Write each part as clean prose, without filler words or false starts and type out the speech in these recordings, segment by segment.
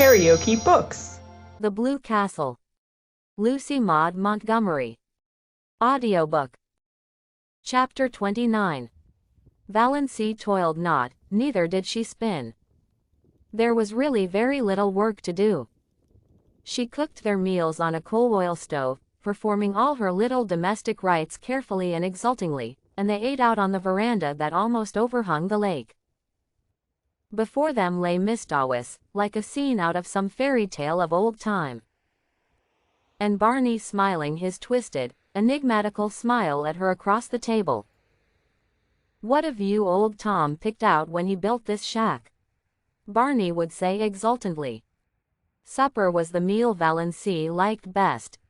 KaraokeBooks. The Blue Castle. Lucy Maud Montgomery. Audiobook. Chapter 29. Valency toiled not, neither did she spin. There was really very little work to do. She cooked their meals on a coal oil stove, performing all her little domestic rites carefully and exultingly, and they ate out on the veranda that almost overhung the lake. Before them lay Mistawis, like a scene out of some fairy tale of old time. And Barney smiling his twisted, enigmatical smile at her across the table. "What a view old Tom picked out when he built this shack," Barney would say exultantly. Supper was the meal Valency liked best.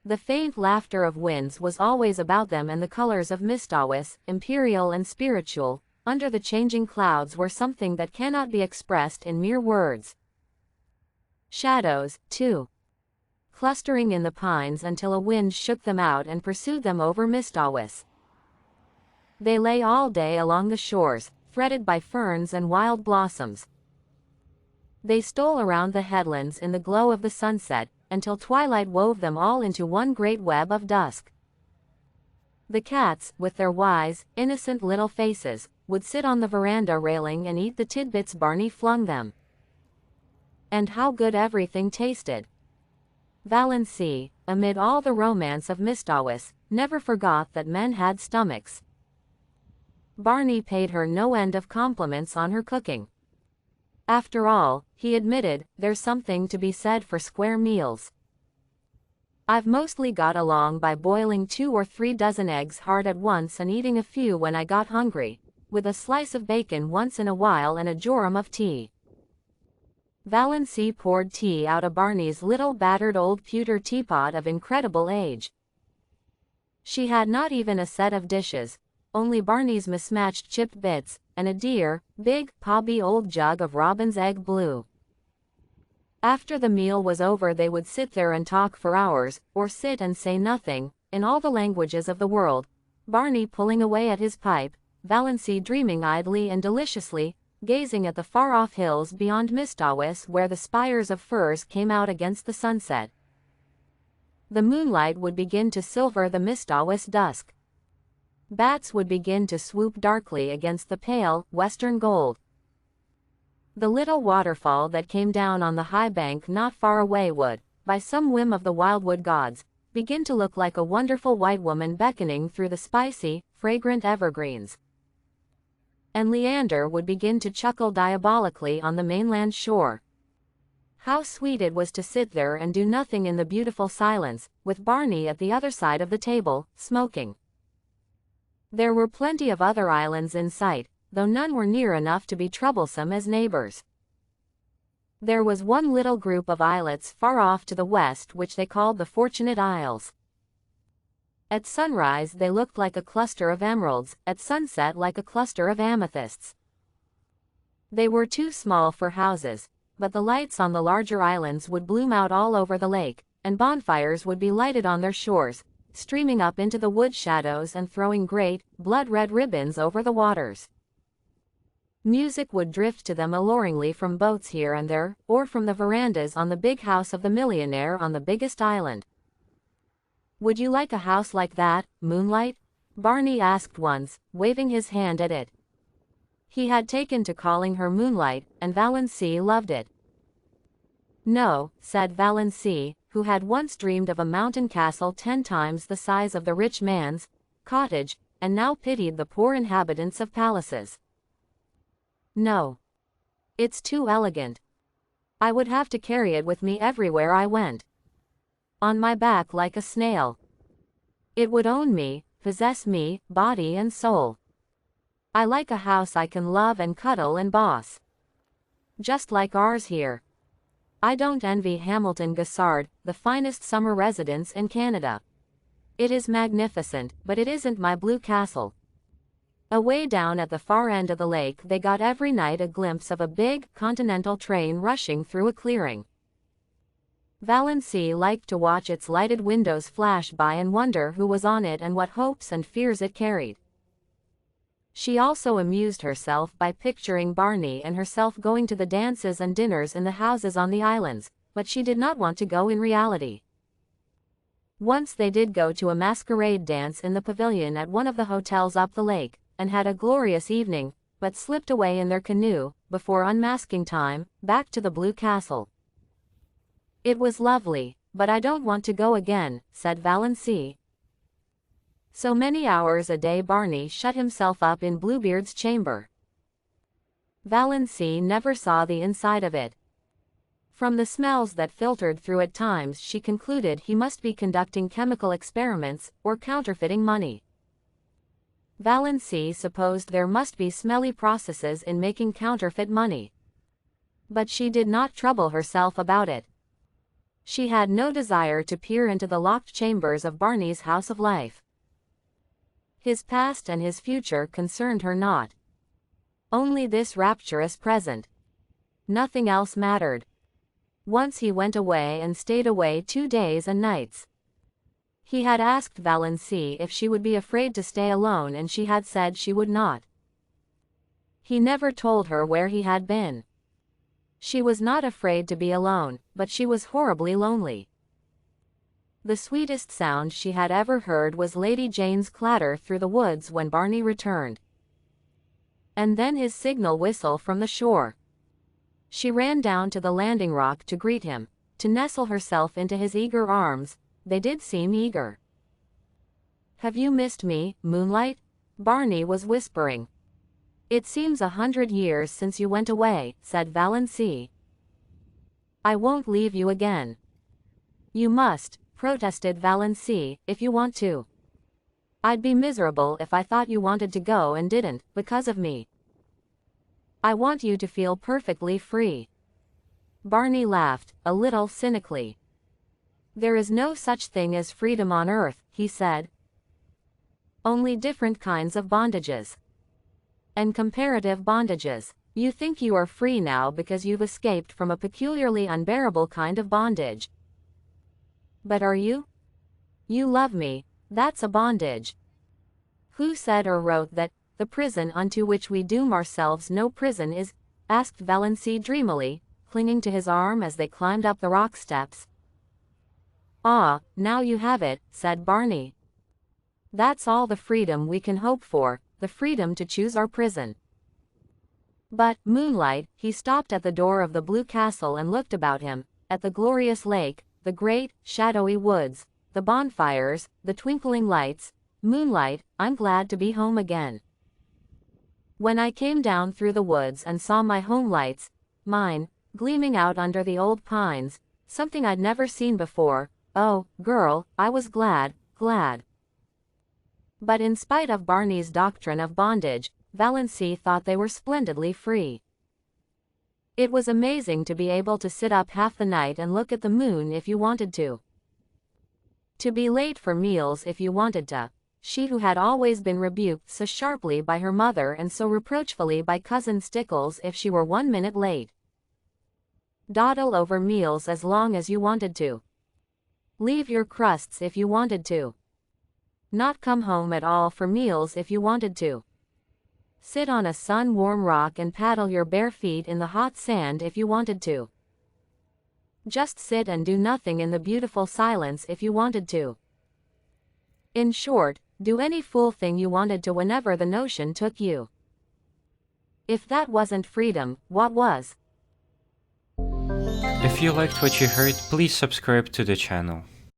The faint laughter of winds was always about them, and the colors of Mistawis, imperial and spiritual, under the changing clouds, were something that cannot be expressed in mere words. Shadows, too, clustering in the pines until a wind shook them out and pursued them over Mistawis. They lay all day along the shores, threaded by ferns and wild blossoms. They stole around the headlands in the glow of the sunset, until twilight wove them all into one great web of dusk. The cats, with their wise, innocent little faces, would sit on the veranda railing and eat the tidbits Barney flung them. And how good everything tasted! Valency, amid all the romance of Mistawis, never forgot that men had stomachs. Barney paid her no end of compliments on her cooking. After all, he admitted, there's something to be said for square meals. "I've mostly got along by boiling 2 or 3 dozen eggs hard at once and eating a few when I got hungry, with a slice of bacon once in a while and a jorum of tea." Valency poured tea out of Barney's little battered old pewter teapot of incredible age. She had not even a set of dishes, only Barney's mismatched chipped bits, and a dear, big, pobby old jug of robin's egg blue. After the meal was over they would sit there and talk for hours, or sit and say nothing, in all the languages of the world, Barney pulling away at his pipe, Valency dreaming idly and deliciously, gazing at the far-off hills beyond Mistawis where the spires of firs came out against the sunset. The moonlight would begin to silver the Mistawis dusk. Bats would begin to swoop darkly against the pale, western gold. The little waterfall that came down on the high bank not far away would, by some whim of the wildwood gods, begin to look like a wonderful white woman beckoning through the spicy, fragrant evergreens. And Leander would begin to chuckle diabolically on the mainland shore. How sweet it was to sit there and do nothing in the beautiful silence, with Barney at the other side of the table, smoking. There were plenty of other islands in sight, though none were near enough to be troublesome as neighbors. There was one little group of islets far off to the west which they called the Fortunate Isles. At sunrise they looked like a cluster of emeralds, at sunset like a cluster of amethysts. They were too small for houses, but the lights on the larger islands would bloom out all over the lake, and bonfires would be lighted on their shores, streaming up into the wood shadows and throwing great, blood-red ribbons over the waters. Music would drift to them alluringly from boats here and there, or from the verandas on the big house of the millionaire on the biggest island. "Would you like a house like that, Moonlight?" Barney asked once, waving his hand at it. He had taken to calling her Moonlight, and Valency loved it. "No," said Valency, who had once dreamed of a mountain castle 10 times the size of the rich man's cottage, and now pitied the poor inhabitants of palaces. "No. It's too elegant. I would have to carry it with me everywhere I went. On my back like a snail. It would own me, possess me, body and soul. I like a house I can love and cuddle and boss. Just like ours here. I don't envy Hamilton Gassard, the finest summer residence in Canada. It is magnificent, but it isn't my blue castle." Away down at the far end of the lake they got every night a glimpse of a big, continental train rushing through a clearing. Valency liked to watch its lighted windows flash by and wonder who was on it and what hopes and fears it carried. She also amused herself by picturing Barney and herself going to the dances and dinners in the houses on the islands, but she did not want to go in reality. Once they did go to a masquerade dance in the pavilion at one of the hotels up the lake, and had a glorious evening, but slipped away in their canoe, before unmasking time, back to the Blue Castle. "It was lovely, but I don't want to go again," said Valancy. So many hours a day Barney shut himself up in Bluebeard's chamber. Valancy never saw the inside of it. From the smells that filtered through at times she concluded he must be conducting chemical experiments, or counterfeiting money. Valancy supposed there must be smelly processes in making counterfeit money. But she did not trouble herself about it. She had no desire to peer into the locked chambers of Barney's house of life. His past and his future concerned her not. Only this rapturous present. Nothing else mattered. Once he went away and stayed away 2 days and nights. He had asked Valancy if she would be afraid to stay alone, and she had said she would not. He never told her where he had been. She was not afraid to be alone, but she was horribly lonely. The sweetest sound she had ever heard was Lady Jane's clatter through the woods when Barney returned. And then his signal whistle from the shore. She ran down to the landing rock to greet him, to nestle herself into his eager arms. They did seem eager. "Have you missed me, Moonlight?" Barney was whispering. "It seems 100 years since you went away," said Valancy. "I won't leave you again." "You must," protested Valancy, "if you want to. I'd be miserable if I thought you wanted to go and didn't, because of me. I want you to feel perfectly free." Barney laughed, a little cynically. "There is no such thing as freedom on earth," he said. "Only different kinds of bondages. And comparative bondages. You think you are free now because you've escaped from a peculiarly unbearable kind of bondage. But are you? You love me, that's a bondage. Who said or wrote that the prison unto which we doom ourselves no prison is?" asked Valancy dreamily, clinging to his arm as they climbed up the rock steps. "Ah, now you have it," said Barney. "That's all the freedom we can hope for, the freedom to choose our prison." But, Moonlight, he stopped at the door of the Blue Castle and looked about him, at the glorious lake, the great, shadowy woods, the bonfires, the twinkling lights. "Moonlight, I'm glad to be home again. When I came down through the woods and saw my home lights, mine, gleaming out under the old pines, something I'd never seen before, oh, girl, I was glad, glad." But in spite of Barney's doctrine of bondage, Valancy thought they were splendidly free. It was amazing to be able to sit up half the night and look at the moon if you wanted to. To be late for meals if you wanted to. She who had always been rebuked so sharply by her mother and so reproachfully by Cousin Stickles if she were 1 minute late. Dawdle over meals as long as you wanted to. Leave your crusts if you wanted to. Not come home at all for meals if you wanted to. Sit on a sun-warm rock and paddle your bare feet in the hot sand if you wanted to. Just sit and do nothing in the beautiful silence if you wanted to. In short, do any fool thing you wanted to whenever the notion took you. If that wasn't freedom, what was? If you liked what you heard, please subscribe to the channel.